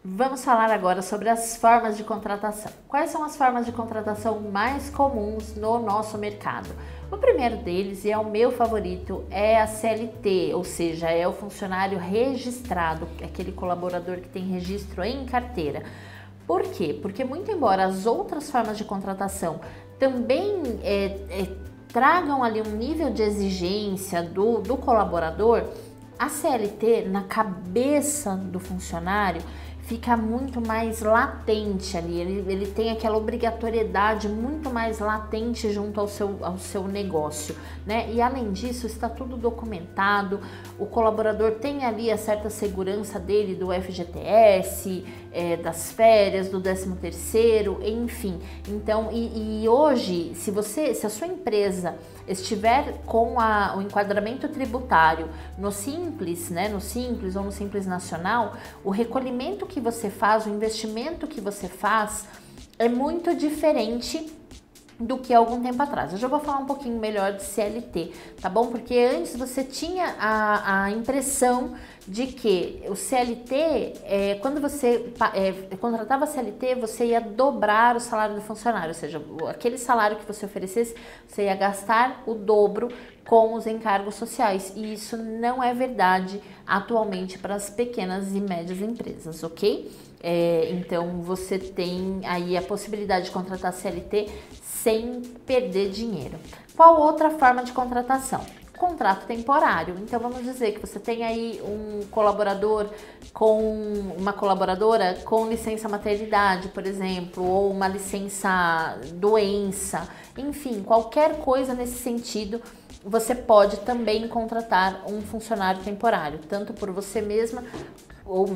Vamos falar agora sobre as formas de contratação. Quais são as formas de contratação mais comuns no nosso mercado? O primeiro deles, e é o meu favorito, é a CLT, ou seja, é o funcionário registrado, aquele colaborador que tem registro em carteira. Por quê? Porque muito embora as outras formas de contratação também tragam ali um nível de exigência do colaborador, a CLT, na cabeça do funcionário, fica muito mais latente ali, ele tem aquela obrigatoriedade muito mais latente junto ao seu negócio, né? E além disso, está tudo documentado, o colaborador tem ali a certa segurança dele do FGTS, das férias, do 13º, enfim. Então, e hoje, se a sua empresa estiver com o enquadramento tributário no Simples, né, no Simples ou no Simples Nacional, o recolhimento que você faz, o investimento que você faz é muito diferente do que algum tempo atrás. Eu já vou falar um pouquinho melhor de CLT, tá bom? Porque antes você tinha a impressão de que o CLT, quando você contratava CLT, você ia dobrar o salário do funcionário, ou seja, aquele salário que você oferecesse, você ia gastar o dobro com os encargos sociais, e isso não é verdade atualmente para as pequenas e médias empresas, ok? Então você tem aí a possibilidade de contratar CLT sem perder dinheiro. Qual outra forma de contratação? Contrato temporário. Então vamos dizer que você tem aí um colaborador uma colaboradora com licença maternidade, por exemplo, ou uma licença doença, enfim, qualquer coisa nesse sentido, você pode também contratar um funcionário temporário, tanto por você mesma ou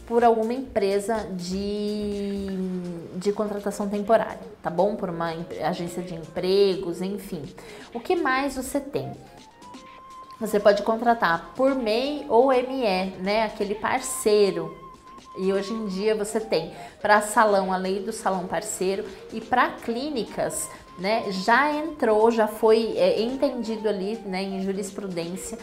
por alguma empresa de contratação temporária, tá bom? Por uma agência de empregos, enfim. O que mais você tem? Você pode contratar por MEI ou ME, né? Aquele parceiro. E hoje em dia você tem para salão a lei do salão parceiro, e para clínicas, né? Já foi entendido ali, né, em jurisprudência,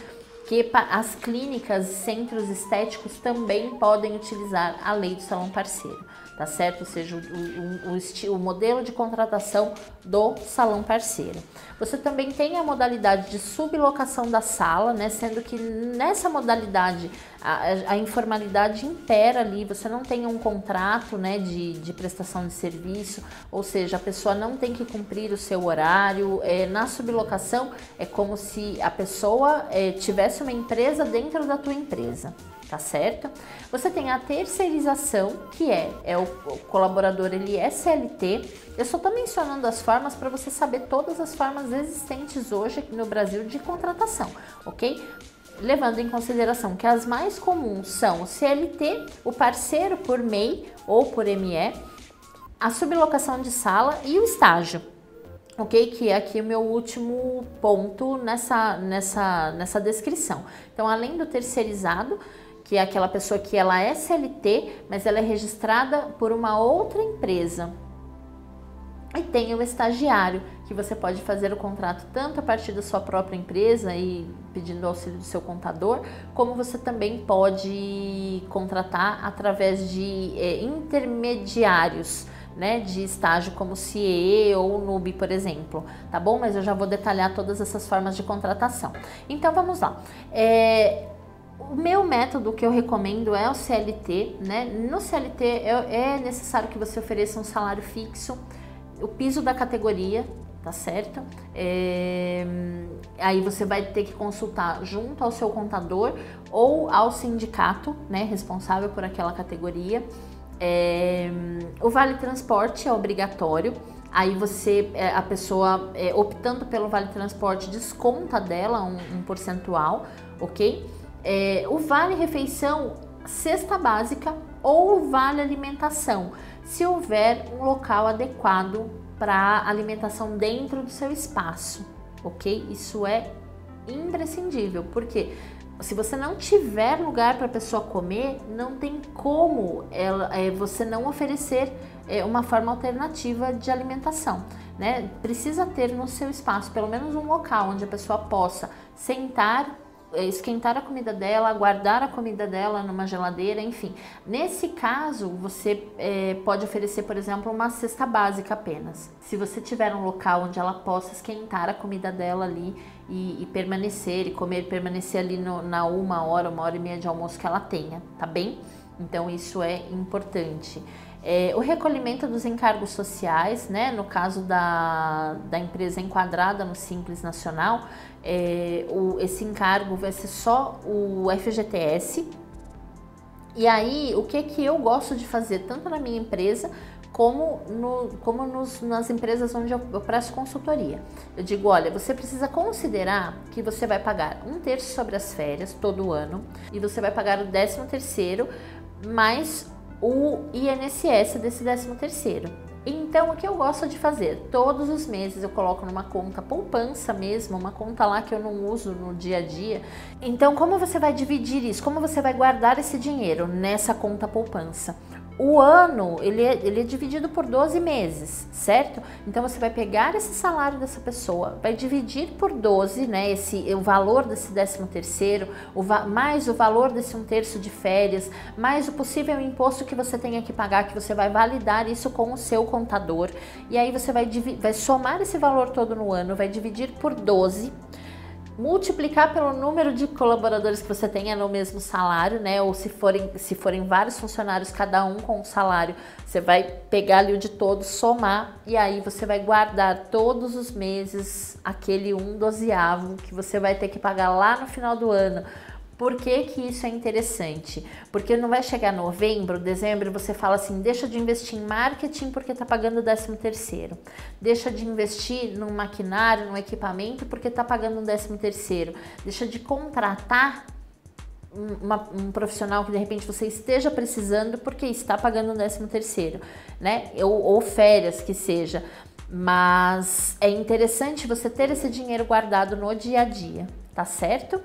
que as clínicas, centros estéticos também podem utilizar a lei do salão parceiro, tá certo? Ou seja, o modelo de contratação do salão parceiro. Você também tem a modalidade de sublocação da sala, né? Sendo que nessa modalidade a informalidade impera ali, você não tem um contrato, né, de prestação de serviço, ou seja, a pessoa não tem que cumprir o seu horário. Na sublocação é como se a pessoa tivesse uma empresa dentro da tua empresa, tá certo? Você tem a terceirização, que o colaborador, ele é CLT. Eu só tô mencionando as formas para você saber todas as formas existentes hoje aqui no Brasil de contratação, ok? Levando em consideração que as mais comuns são o CLT, o parceiro por MEI ou por ME, a sublocação de sala e o estágio, ok? Que é aqui o meu último ponto nessa descrição. Então, além do terceirizado, que é aquela pessoa que ela é CLT, mas ela é registrada por uma outra empresa. E tem o estagiário, que você pode fazer o contrato tanto a partir da sua própria empresa e pedindo auxílio do seu contador, como você também pode contratar através de intermediários, né, de estágio como CIE ou NUB, por exemplo, tá bom? Mas eu já vou detalhar todas essas formas de contratação. Então vamos lá. O meu método que eu recomendo é o CLT, né? No CLT é necessário que você ofereça um salário fixo, o piso da categoria, tá certo? Aí você vai ter que consultar junto ao seu contador ou ao sindicato, né, responsável por aquela categoria. O vale transporte é obrigatório. Aí a pessoa optando pelo vale transporte desconta dela um percentual, ok? O vale refeição, cesta básica ou vale alimentação, se houver um local adequado para alimentação dentro do seu espaço, ok? Isso é imprescindível, porque se você não tiver lugar para a pessoa comer, não tem como você não oferecer uma forma alternativa de alimentação, né? Precisa ter no seu espaço pelo menos um local onde a pessoa possa sentar esquentar a comida dela, guardar a comida dela numa geladeira, enfim. Nesse caso, você pode oferecer, por exemplo, uma cesta básica apenas. Se você tiver um local onde ela possa esquentar a comida dela ali e permanecer, e comer, permanecer ali na 1 hora e meia de almoço que ela tenha, tá bem? Então isso é importante. O recolhimento dos encargos sociais, né? No caso da empresa enquadrada no Simples Nacional, esse encargo vai ser só o FGTS. E aí, o que eu gosto de fazer, tanto na minha empresa, como nas empresas onde eu presto consultoria. Eu digo, olha, você precisa considerar que você vai pagar 1/3 sobre as férias todo ano e você vai pagar o 13º mais o INSS desse 13º. Então, o que eu gosto de fazer? Todos os meses eu coloco numa conta poupança mesmo, uma conta lá que eu não uso no dia a dia. Então, como você vai dividir isso? Como você vai guardar esse dinheiro nessa conta poupança? O ano, ele é dividido por 12 meses, certo? Então, você vai pegar esse salário dessa pessoa, vai dividir por 12, né? O valor desse 13º, mais o valor desse 1/3 de férias, mais o possível imposto que você tenha que pagar, que você vai validar isso com o seu contador. E aí, você vai somar esse valor todo no ano, vai dividir por 12, multiplicar pelo número de colaboradores que você tenha no mesmo salário, né? Ou se forem vários funcionários, cada um com um salário, você vai pegar ali o de todos, somar, e aí você vai guardar todos os meses aquele 1/12º que você vai ter que pagar lá no final do ano. Por que que isso é interessante? Porque não vai chegar novembro, dezembro, você fala assim, deixa de investir em marketing porque tá pagando o 13º. Deixa de investir num maquinário, num equipamento porque tá pagando um 13º. Deixa de contratar um profissional que de repente você esteja precisando porque está pagando um 13º, né? Ou férias que seja. Mas é interessante você ter esse dinheiro guardado no dia a dia, tá certo?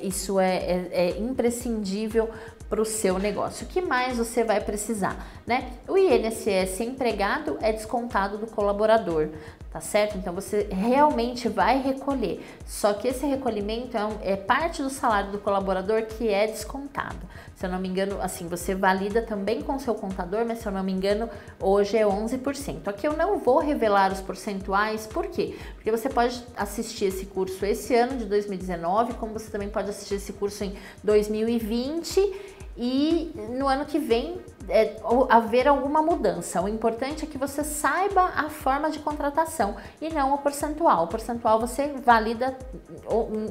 Isso é imprescindível para o seu negócio. O que mais você vai precisar, né? O INSS empregado é descontado do colaborador, tá certo? Então você realmente vai recolher, só que esse recolhimento é parte do salário do colaborador que é descontado. Se eu não me engano, assim, você valida também com o seu contador, mas se eu não me engano, hoje é 11%. Aqui eu não vou revelar os percentuais, por quê? Porque você pode assistir esse curso esse ano de 2019, como você também pode assistir esse curso em 2020 e no ano que vem haver alguma mudança. O importante é que você saiba a forma de contratação e não o percentual. O percentual você valida,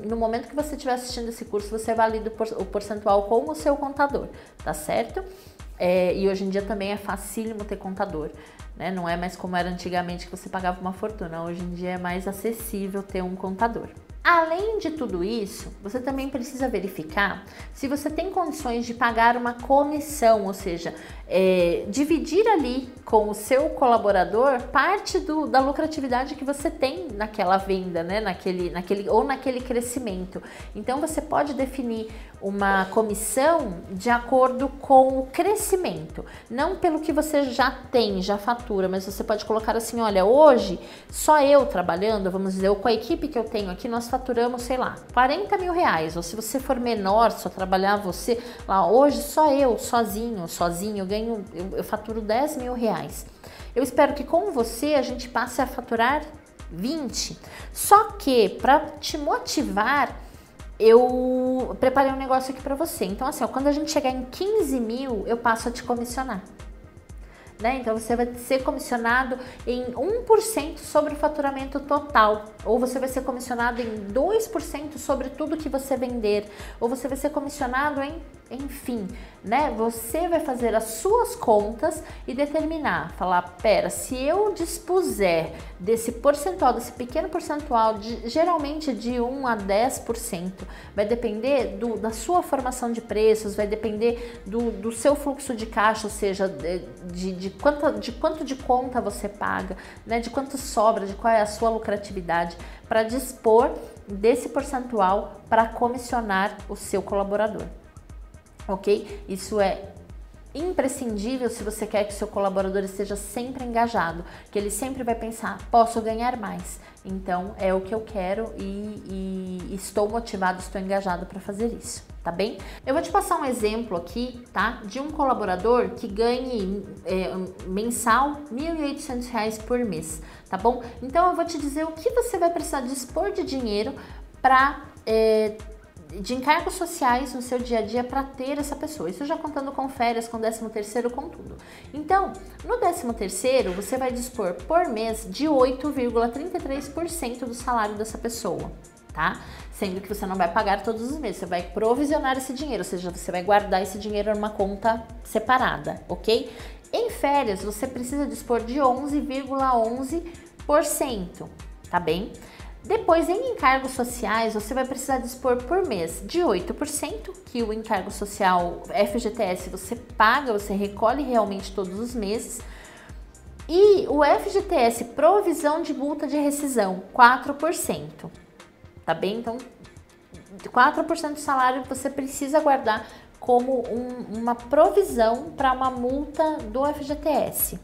no momento que você estiver assistindo esse curso, você valida o percentual com o seu contador, tá certo? E hoje em dia também é facílimo ter contador, né? Não é mais como era antigamente que você pagava uma fortuna, hoje em dia é mais acessível ter um contador. Além de tudo isso, você também precisa verificar se você tem condições de pagar uma comissão, ou seja, dividir ali com o seu colaborador parte da lucratividade que você tem naquela venda, né? naquele crescimento. Então você pode definir uma comissão de acordo com o crescimento, não pelo que você já tem, já fatura, mas você pode colocar assim, olha, hoje só eu trabalhando, vamos dizer, ou com a equipe que eu tenho aqui, nós faturamos, sei lá, 40 mil reais, ou se você for menor, só trabalhar você, lá, hoje só eu, sozinho, eu faturo 10 mil reais. Eu espero que com você a gente passe a faturar 20. Só que para te motivar, eu preparei um negócio aqui para você. Então assim, ó, quando a gente chegar em 15 mil, eu passo a te comissionar. Né? Então você vai ser comissionado em 1% sobre o faturamento total, ou você vai ser comissionado em 2% sobre tudo que você vender, ou você vai ser comissionado enfim, né? Você vai fazer as suas contas e determinar, falar, pera, se eu dispuser desse percentual, desse pequeno percentual, geralmente de 1 a 10%, vai depender da sua formação de preços, vai depender do seu fluxo de caixa, ou seja, de quanto de conta você paga, né? De quanto sobra, de qual é a sua lucratividade, para dispor desse percentual para comissionar o seu colaborador. Ok? Isso é imprescindível se você quer que seu colaborador esteja sempre engajado, que ele sempre vai pensar, posso ganhar mais, então é o que eu quero e estou motivado, estou engajado para fazer isso, tá bem? Eu vou te passar um exemplo aqui, tá? De um colaborador que ganhe mensal R$ 1.800 por mês, tá bom? Então eu vou te dizer o que você vai precisar dispor de dinheiro para de encargos sociais no seu dia a dia para ter essa pessoa. Isso já contando com férias, com 13º, com tudo. Então, no 13º, você vai dispor por mês de 8,33% do salário dessa pessoa, tá? Sendo que você não vai pagar todos os meses, você vai provisionar esse dinheiro, ou seja, você vai guardar esse dinheiro numa conta separada, ok? Em férias, você precisa dispor de 11,11%, tá bem? Depois, em encargos sociais, você vai precisar dispor por mês de 8%, que o encargo social FGTS você paga, você recolhe realmente todos os meses. E o FGTS provisão de multa de rescisão, 4%, tá bem? Então, 4% do salário você precisa guardar como uma provisão para uma multa do FGTS.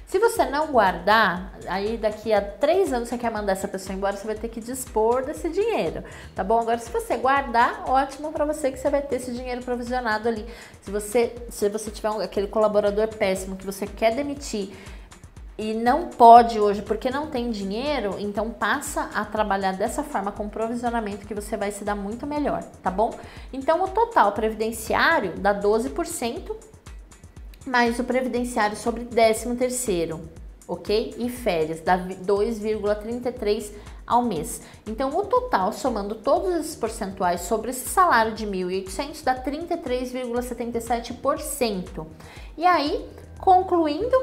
Se você não guardar, aí daqui a 3 anos você quer mandar essa pessoa embora, você vai ter que dispor desse dinheiro, tá bom? Agora, se você guardar, ótimo para você que você vai ter esse dinheiro provisionado ali. Se você tiver aquele colaborador péssimo que você quer demitir e não pode hoje porque não tem dinheiro, então passa a trabalhar dessa forma com provisionamento que você vai se dar muito melhor, tá bom? Então, o total previdenciário dá 12%, mais o previdenciário sobre 13º, ok? E férias, dá 2,33 ao mês. Então, o total, somando todos esses percentuais sobre esse salário de 1.800, dá 33,77%. E aí, concluindo,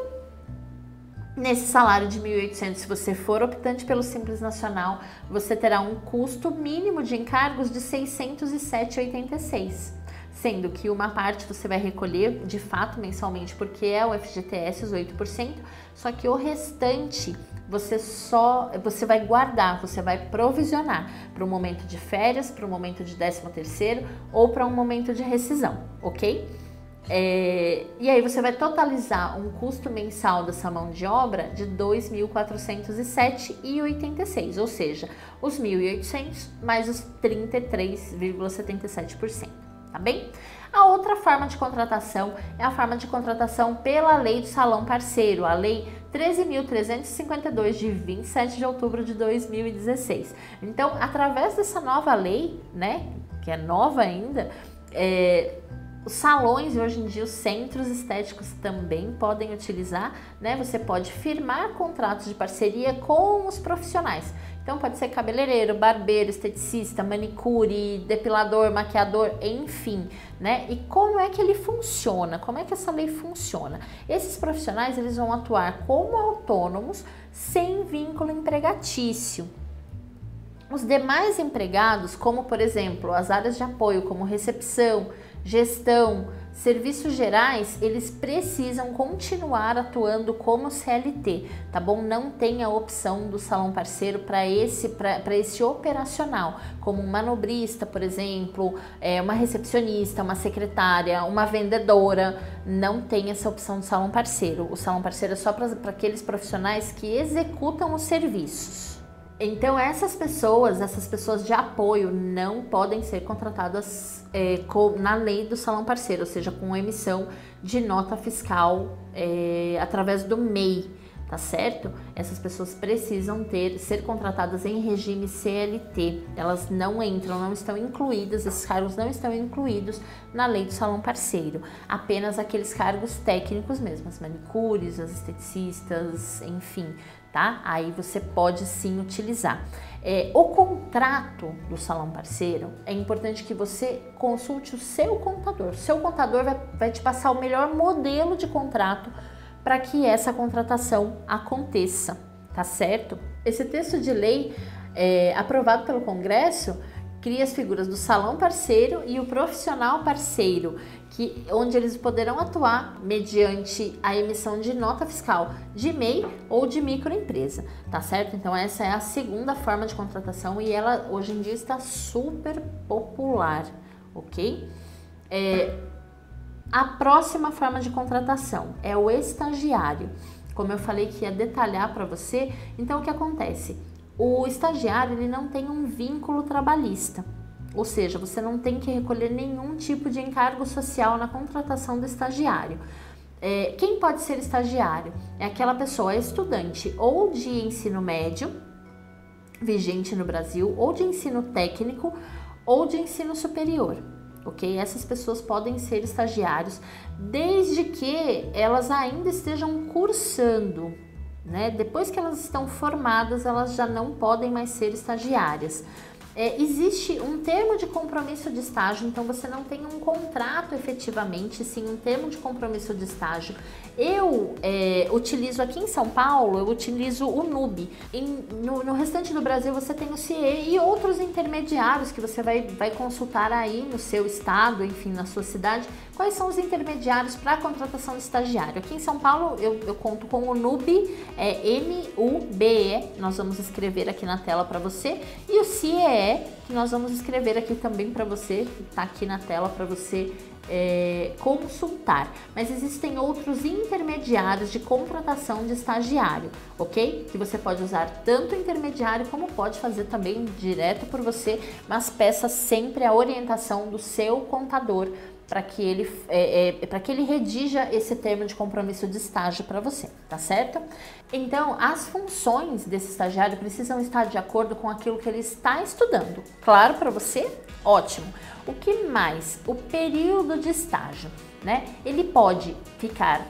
nesse salário de 1.800, se você for optante pelo Simples Nacional, você terá um custo mínimo de encargos de R$ 607,86. Sendo que uma parte você vai recolher de fato mensalmente, porque é o FGTS, os 8%, só que o restante você vai guardar, você vai provisionar para um momento de férias, para um momento de 13º ou para um momento de rescisão, ok? E aí você vai totalizar um custo mensal dessa mão de obra de R$ 2.407,86, ou seja, os 1.800 mais os 33,77%. Tá bem? A outra forma de contratação é a forma de contratação pela Lei do Salão Parceiro, a Lei 13.352 de 27 de outubro de 2016. Então, através dessa nova lei, né, que é nova ainda, os salões e hoje em dia os centros estéticos também podem utilizar, né? Você pode firmar contratos de parceria com os profissionais. Então pode ser cabeleireiro, barbeiro, esteticista, manicure, depilador, maquiador, enfim, né? E como é que ele funciona? Como é que essa lei funciona? Esses profissionais, eles vão atuar como autônomos sem vínculo empregatício. Os demais empregados, como por exemplo, as áreas de apoio, como recepção, gestão, serviços gerais, eles precisam continuar atuando como CLT, tá bom? Não tem a opção do salão parceiro para esse operacional, como um manobrista, por exemplo, uma recepcionista, uma secretária, uma vendedora, não tem essa opção do salão parceiro. O salão parceiro é só para aqueles profissionais que executam os serviços. Então, essas pessoas de apoio não podem ser contratadas na lei do salão parceiro, ou seja, com emissão de nota fiscal através do MEI, tá certo? Essas pessoas precisam ser contratadas em regime CLT, elas não estão incluídas, esses cargos não estão incluídos na lei do salão parceiro, apenas aqueles cargos técnicos mesmo, as manicures, as esteticistas, enfim, tá? Aí você pode sim utilizar. O contrato do salão parceiro, é importante que você consulte o seu contador. O seu contador vai te passar o melhor modelo de contrato para que essa contratação aconteça, tá certo? Esse texto de lei aprovado pelo Congresso cria as figuras do salão parceiro e o profissional parceiro, onde eles poderão atuar mediante a emissão de nota fiscal de MEI ou de microempresa, tá certo? Então essa é a segunda forma de contratação e ela hoje em dia está super popular, ok? A próxima forma de contratação é o estagiário. Como eu falei que ia detalhar para você, então o que acontece? O estagiário ele não tem um vínculo trabalhista, ou seja, você não tem que recolher nenhum tipo de encargo social na contratação do estagiário. Quem pode ser estagiário? É aquela pessoa estudante ou de ensino médio, vigente no Brasil, ou de ensino técnico, ou de ensino superior. Ok? Essas pessoas podem ser estagiários desde que elas ainda estejam cursando, né? Depois que elas estão formadas, elas já não podem mais ser estagiárias. Existe um termo de compromisso de estágio, então você não tem um contrato efetivamente, sim um termo de compromisso de estágio. Eu utilizo aqui em São Paulo, eu utilizo o NUB. No restante do Brasil você tem o CIE e outros intermediários que você vai consultar aí no seu estado, enfim, na sua cidade. Quais são os intermediários para a contratação de estagiário? Aqui em São Paulo eu conto com o NUB, NUBE, nós vamos escrever aqui na tela para você, e o CIE, que nós vamos escrever aqui também para você, tá aqui na tela para você consultar. Mas existem outros intermediários de contratação de estagiário, ok? Que você pode usar tanto intermediário como pode fazer também direto por você, mas peça sempre a orientação do seu contador para que ele redija esse termo de compromisso de estágio para você, tá certo? Então, as funções desse estagiário precisam estar de acordo com aquilo que ele está estudando. Claro para você? Ótimo. O que mais? O período de estágio, né? Ele pode ficar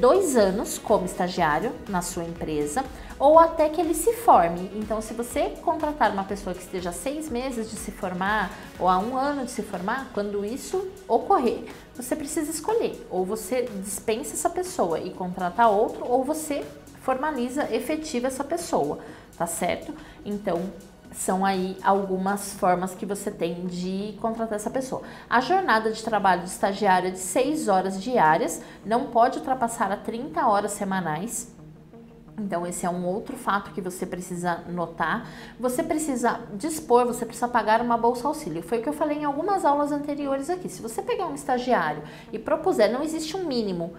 2 anos como estagiário na sua empresa ou até que ele se forme. Então, se você contratar uma pessoa que esteja 6 meses de se formar ou há 1 ano de se formar, quando isso ocorrer, você precisa escolher. Ou você dispensa essa pessoa e contrata outro, ou você formaliza, efetiva essa pessoa, tá certo? Então, são aí algumas formas que você tem de contratar essa pessoa. A jornada de trabalho de estagiário é de 6 horas diárias, não pode ultrapassar a 30 horas semanais. Então, esse é um outro fato que você precisa notar. Você precisa dispor, você precisa pagar uma bolsa auxílio. Foi o que eu falei em algumas aulas anteriores aqui. Se você pegar um estagiário e propuser, não existe um mínimo.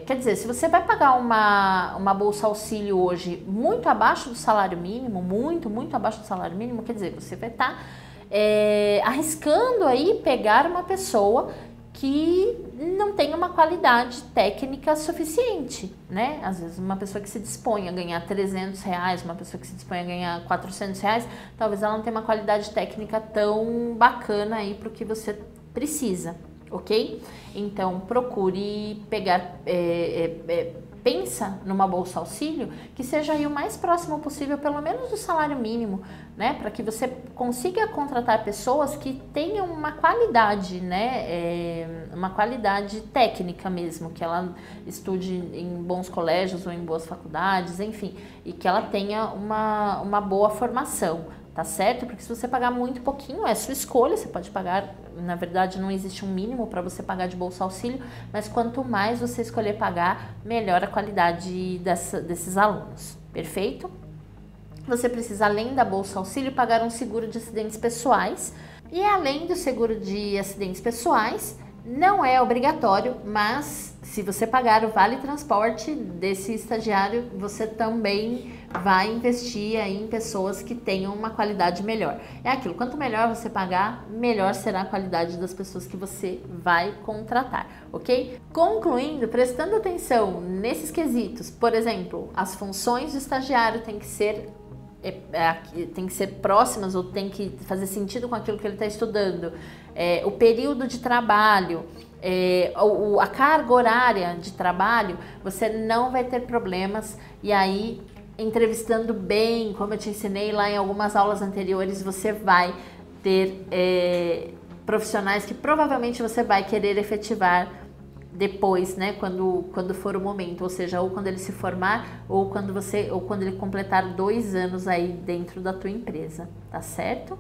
Quer dizer, se você vai pagar uma bolsa auxílio hoje muito abaixo do salário mínimo, muito abaixo do salário mínimo, quer dizer, você vai estar arriscando aí pegar uma pessoa que não tem uma qualidade técnica suficiente, né? Às vezes uma pessoa que se dispõe a ganhar R$300, uma pessoa que se dispõe a ganhar R$400, talvez ela não tenha uma qualidade técnica tão bacana aí para o que você precisa, ok? Então procure pegar, pensa numa bolsa auxílio que seja aí o mais próximo possível, pelo menos do salário mínimo, né? Para que você consiga contratar pessoas que tenham uma qualidade, né? Uma qualidade técnica mesmo, que ela estude em bons colégios ou em boas faculdades, enfim, e que ela tenha uma boa formação, tá certo? Porque se você pagar muito pouquinho, é sua escolha, você pode pagar, na verdade não existe um mínimo para você pagar de bolsa auxílio, mas quanto mais você escolher pagar, melhor a qualidade desses alunos, perfeito? Você precisa, além da bolsa auxílio, pagar um seguro de acidentes pessoais, e além do seguro de acidentes pessoais, não é obrigatório, mas se você pagar o vale transporte desse estagiário, você também vai investir aí em pessoas que tenham uma qualidade melhor. É aquilo, quanto melhor você pagar, melhor será a qualidade das pessoas que você vai contratar, ok? Concluindo, prestando atenção nesses quesitos, por exemplo, as funções do estagiário têm que ser próximas ou tem que fazer sentido com aquilo que ele está estudando, o período de trabalho, a carga horária de trabalho, você não vai ter problemas. E aí, entrevistando bem, como eu te ensinei lá em algumas aulas anteriores, você vai ter profissionais que provavelmente você vai querer efetivar depois, né, quando for o momento, ou seja, ou quando ele se formar, ou quando ele completar 2 anos aí dentro da tua empresa, tá certo?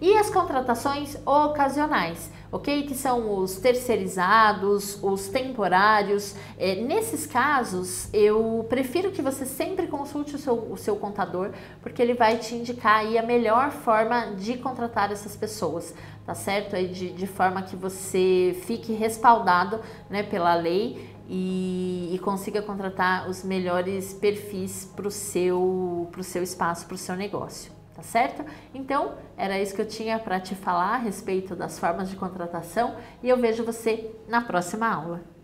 E as contratações ocasionais, ok? Que são os terceirizados, os temporários. Nesses casos, eu prefiro que você sempre consulte o seu contador, porque ele vai te indicar aí a melhor forma de contratar essas pessoas, tá tá certo? Aí de forma que você fique respaldado, né, pela lei e consiga contratar os melhores perfis para o seu espaço, para o seu negócio, tá certo? Então, era isso que eu tinha para te falar a respeito das formas de contratação e eu vejo você na próxima aula.